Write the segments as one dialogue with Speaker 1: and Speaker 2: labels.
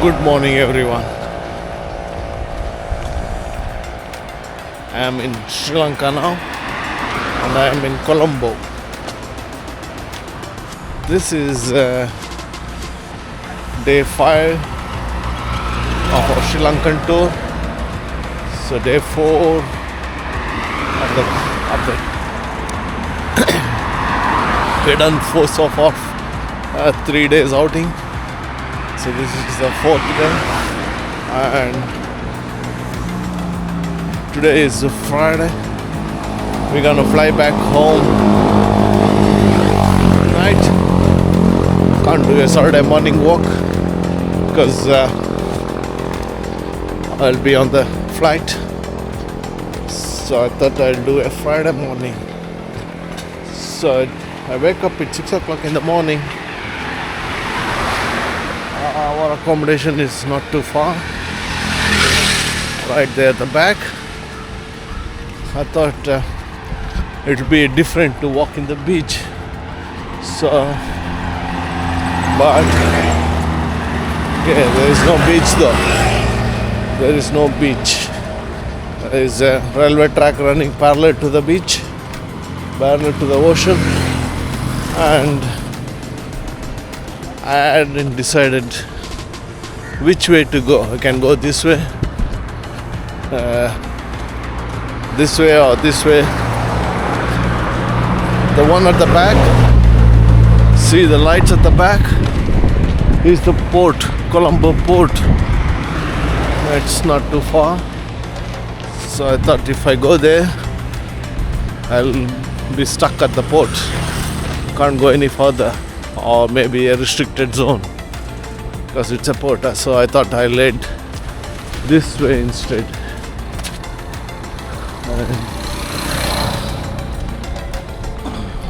Speaker 1: Good morning, everyone. I am in Sri Lanka now, and I am in Colombo. This is day 5 of our Sri Lankan tour. So day 4 of the we done 4 so far, 3 days outing. So this is the 4th day, and today is Friday. We're gonna fly back home tonight. Can't do a Saturday morning walk because I'll be on the flight. So I thought I'll do a Friday morning. So I wake up at 6 o'clock in the morning. Our accommodation is not too far, right there at the back. I thought it would be different to walk in the beach. So, but yeah, there is no beach though. There is no beach. There is a railway track running parallel to the beach, parallel to the ocean, and I hadn't decided which way to go. I can go this way, or this way. The one at the back, see the lights at the back, is the port, Colombo port. It's not too far. So I thought if I go there, I'll be stuck at the port. Can't go any further, or maybe a restricted zone because it's a port. So I thought I'll head this way instead.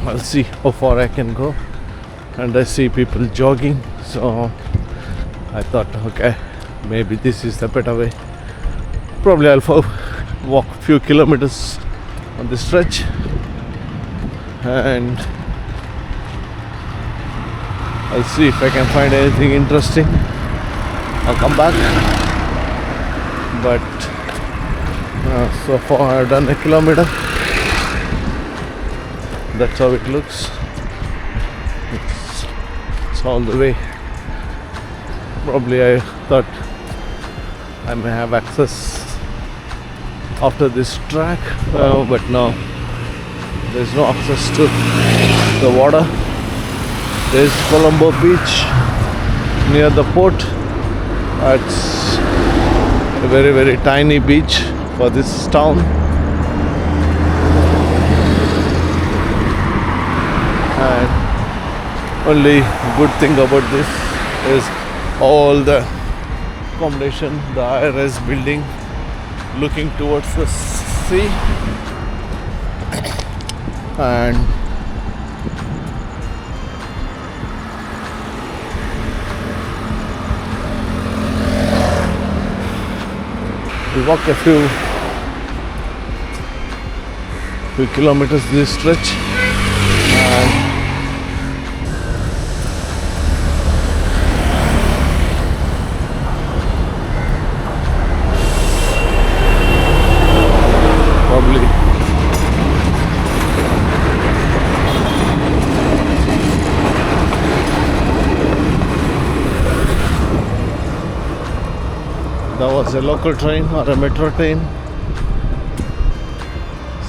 Speaker 1: I'll see how far I can go, and I see people jogging, so I thought, okay, maybe this is the better way. Probably I'll walk a few kilometers on this stretch, and I'll see if I can find anything interesting. I'll come back. But so far I've done a kilometer. That's how it looks. It's all the way. Probably I thought I may have access after this track, but no, there's no access to the water. There's Colombo beach near the port. It's a very, very tiny beach for this town. And only good thing about this is all the accommodation, the IRS building looking towards the sea, and we walk a few kilometers this stretch, and probably that was a local train or a metro train.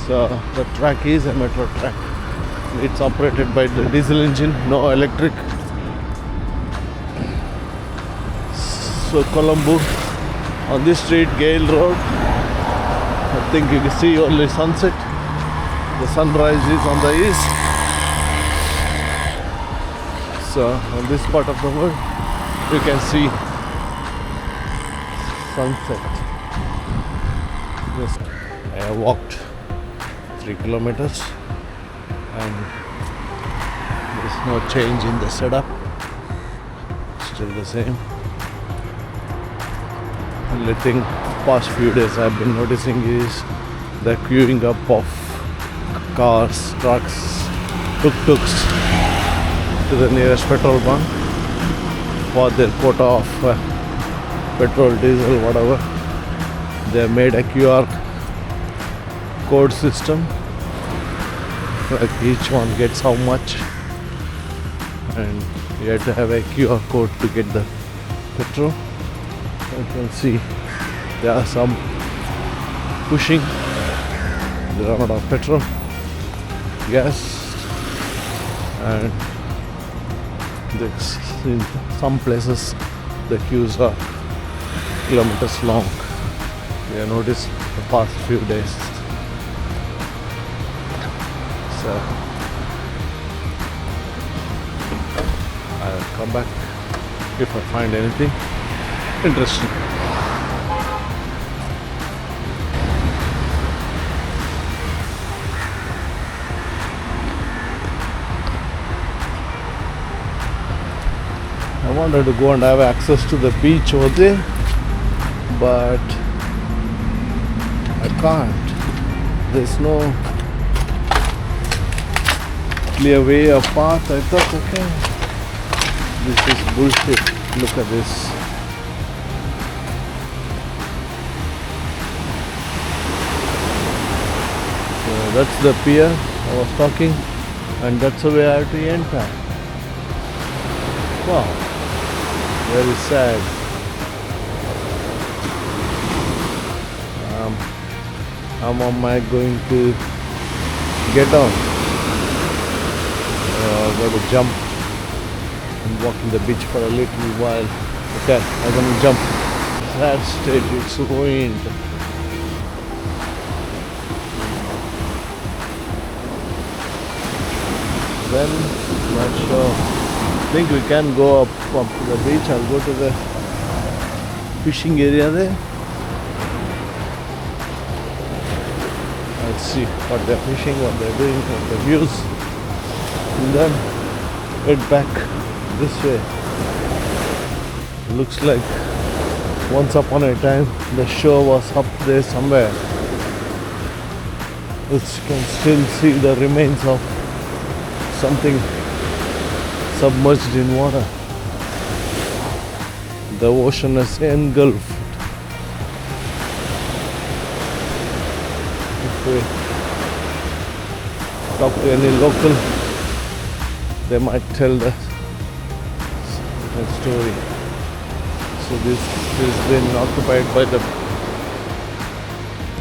Speaker 1: So the track is a metro track. It's operated by the diesel engine, no electric. So Colombo, on this street, Gale Road, I think you can see only sunset. The sunrise is on the east. So on this part of the world, you can see sunset. Yes, I walked 3 kilometers, and there's no change in the setup. Still the same. Only thing past few days I've been noticing is the queuing up of cars, trucks, tuk-tuks to the nearest petrol bunk for their quota of petrol, diesel, whatever. They made a QR code system. Like each one gets how much, and you have to have a QR code to get the petrol. You can see there are some pushing the amount of petrol, gas, and in some places the queues are kilometers long. We have noticed the past few days. So I'll come back if I find anything interesting. I wanted to go and have access to the beach over there, but I can't. There's no clear way or path. I thought, okay, this is bullshit. Look at this. So that's the pier I was talking, and that's the way I have to enter. Wow, very sad. How am I going to get on? I've got to jump and walk in the beach for a little while. Okay, I'm going to jump. Sad state, it's ruined. Then, not sure. I think we can go up to the beach. I'll go to the fishing area there. I'll see what they're fishing, what they're doing, what the views, and then head back this way. Looks like once upon a time the shore was up there somewhere. You can still see the remains of something submerged in water. The ocean is engulfed. If we talk to any local, they might tell the story. So this has been occupied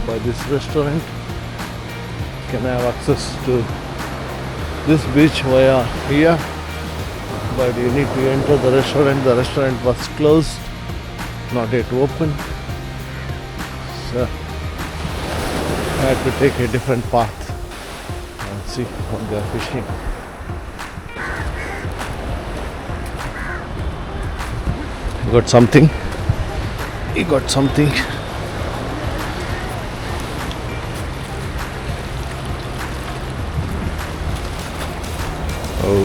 Speaker 1: by this restaurant. You can have access to this beach via here, but you need to enter the restaurant. The restaurant was closed, not yet open, so I had to take a different path and see what they are fishing. You got something? You got something? Oh,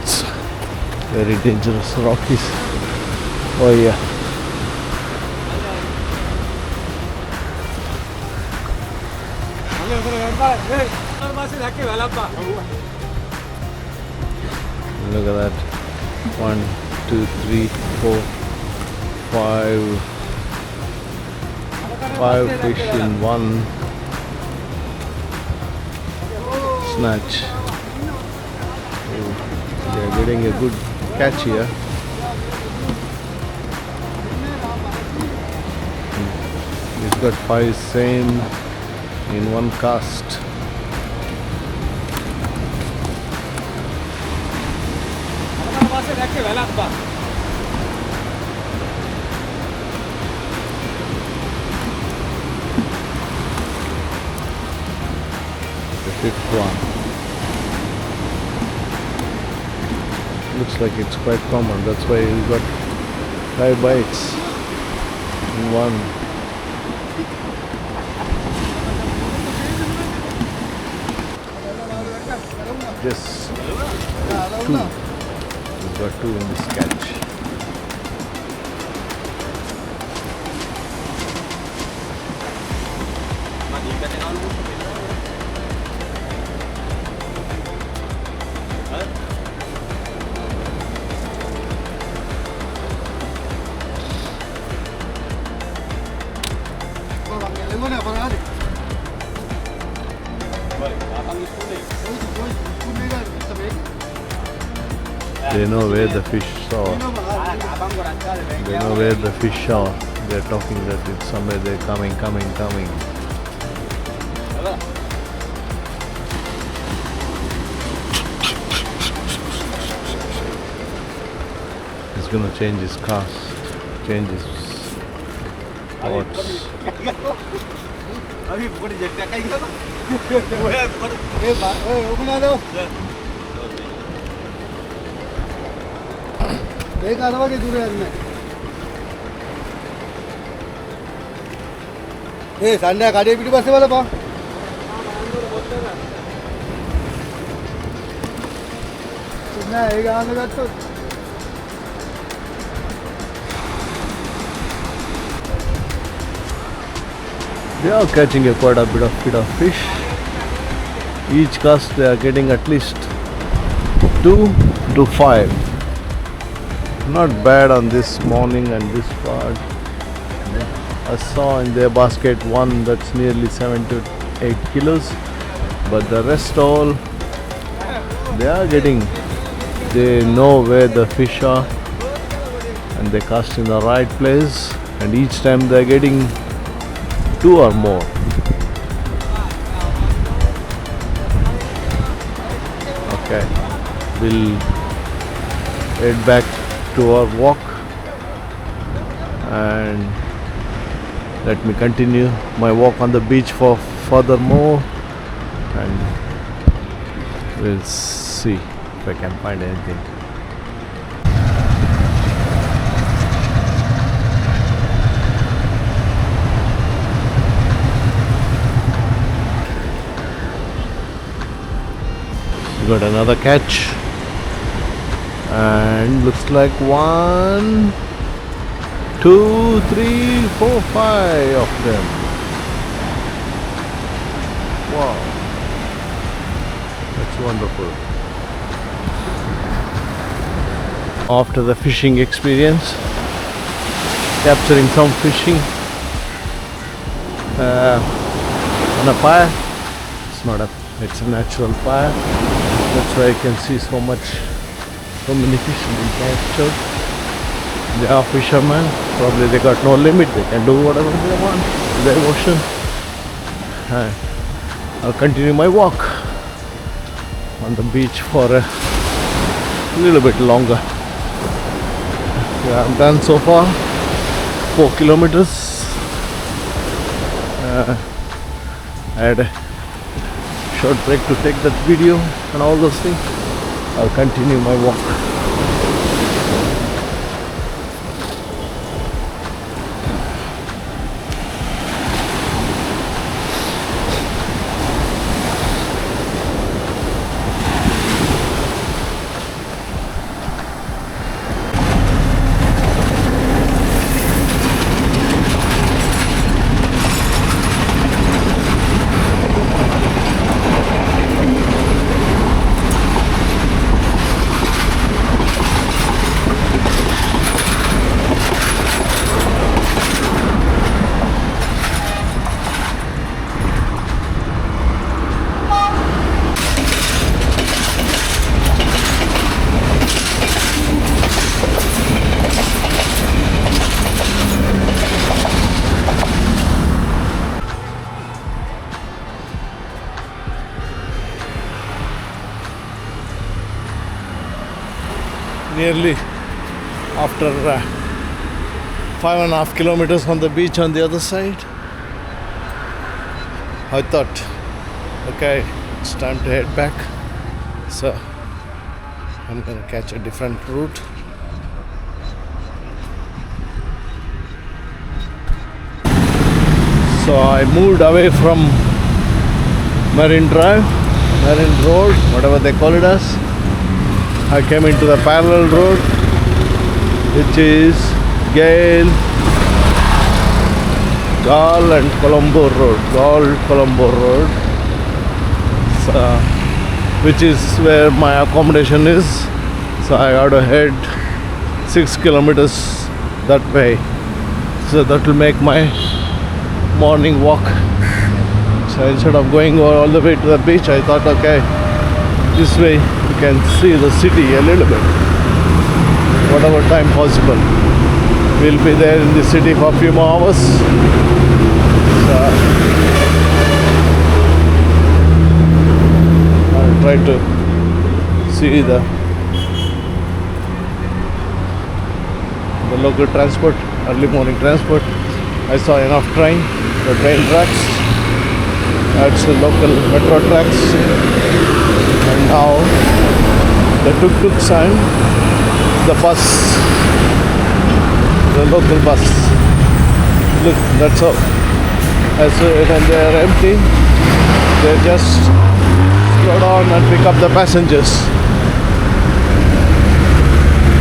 Speaker 1: it's very dangerous rockies. Oh yeah. Look at that. 1, 2, 3, 4, 5 fish in one snatch. They are getting a good catch here. He's got 5 same in one cast. The 5th one. Looks like it's quite common. That's why we got 5 bites in one. Just 2. We've got 2 in this catch. They know where the fish are. They know where the fish are. They're talking that it's somewhere they're coming. He's gonna change his cast, change his thoughts.
Speaker 2: Sunday गाड़ी PT बस वाला पा एक आने तो
Speaker 1: They are catching quite a bit of fish. Each cast they are getting at least 2 to 5. Not bad on this morning and this part. I saw in their basket one that's nearly 7 to 8 kilos, but the rest all they are getting. They know where the fish are and they cast in the right place, and each time they are getting 2 or more. Okay, we'll head back to our walk and let me continue my walk on the beach for furthermore, and we'll see if I can find anything. We got another catch, and looks like 1, 2, 3, 4, 5 of them. Wow, that's wonderful. After the fishing experience, capturing some fishing on a fire. It's a natural fire. That's why you can see so many fish being captured. They are fishermen. Probably they got no limit. They can do whatever they want in the ocean. I'll continue my walk on the beach for a little bit longer. Yeah, I'm done so far. 4 kilometers. I had a short break to take that video and all those things. I'll continue my walk. Nearly after 5.5 kilometers on the beach on the other side, I thought, okay, it's time to head back. So I'm gonna catch a different route. So I moved away from Marine Drive, Marine Road, whatever they call it as. I came into the parallel road, which is Gal and Colombo Road, Colombo Road, so, which is where my accommodation is. So I got to head 6 kilometers that way. So that will make my morning walk. So instead of going all the way to the beach, I thought, okay, This way you can see the city a little bit, whatever time possible. We'll be there in the city for a few more hours. So I'll try to see the local transport, early morning transport. I saw enough the train tracks. That's the local metro tracks. And now the tuk-tuks and the bus, the local bus. Look, that's all. When they are empty, they just slow down and pick up the passengers.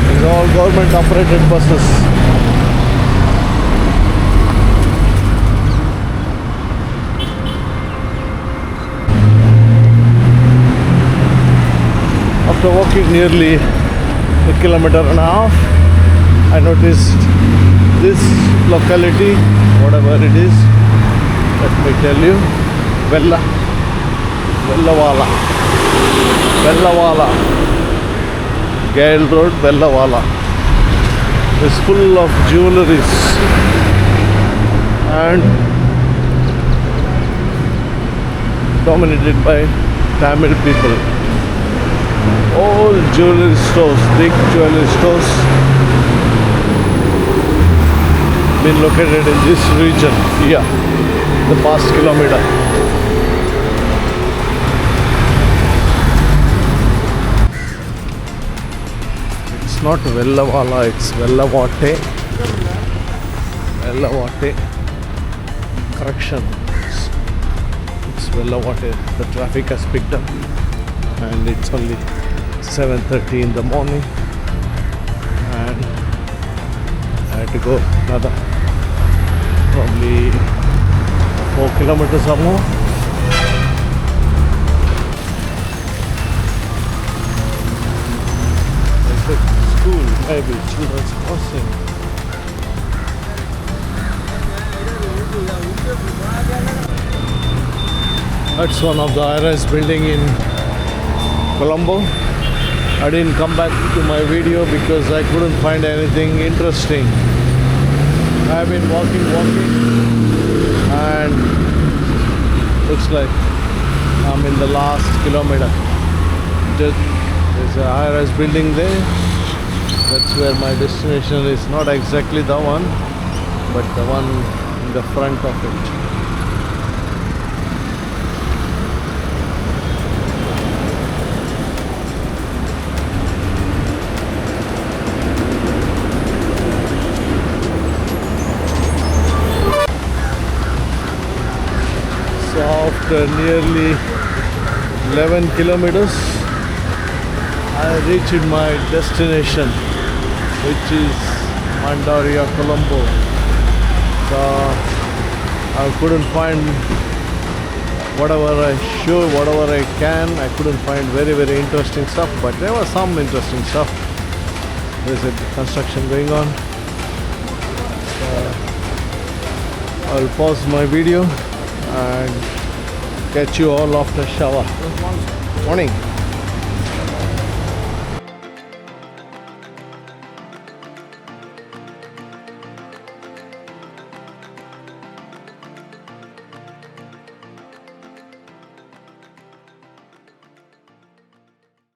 Speaker 1: These are all government operated buses. After walking nearly a kilometer and a half, I noticed this locality, whatever it is, let me tell you, Vellawala, Gale Road, Vellawala, is full of jewelries and dominated by Tamil people. All jewelry stores, big jewelry stores, been located in this region here, the past kilometer. It's not Vellawala, it's Vellavate. Correction. It's Vellavate. The traffic has picked up. And it's only 7:30 in the morning, and I had to go another probably 4 kilometers or more. It's a school, maybe children's crossing. That's one of the high-rise building in Colombo. I didn't come back to my video because I couldn't find anything interesting. I've been walking and looks like I'm in the last kilometer. There's a high-rise building there. That's where my destination is. Not exactly the one, but the one in the front of it. So after nearly 11 kilometers, I reached my destination, which is Mandaria, Colombo. So I couldn't find whatever I can. I couldn't find very interesting stuff, but there was some interesting stuff. There's a construction going on. I'll pause my video and catch you all after shower. Morning.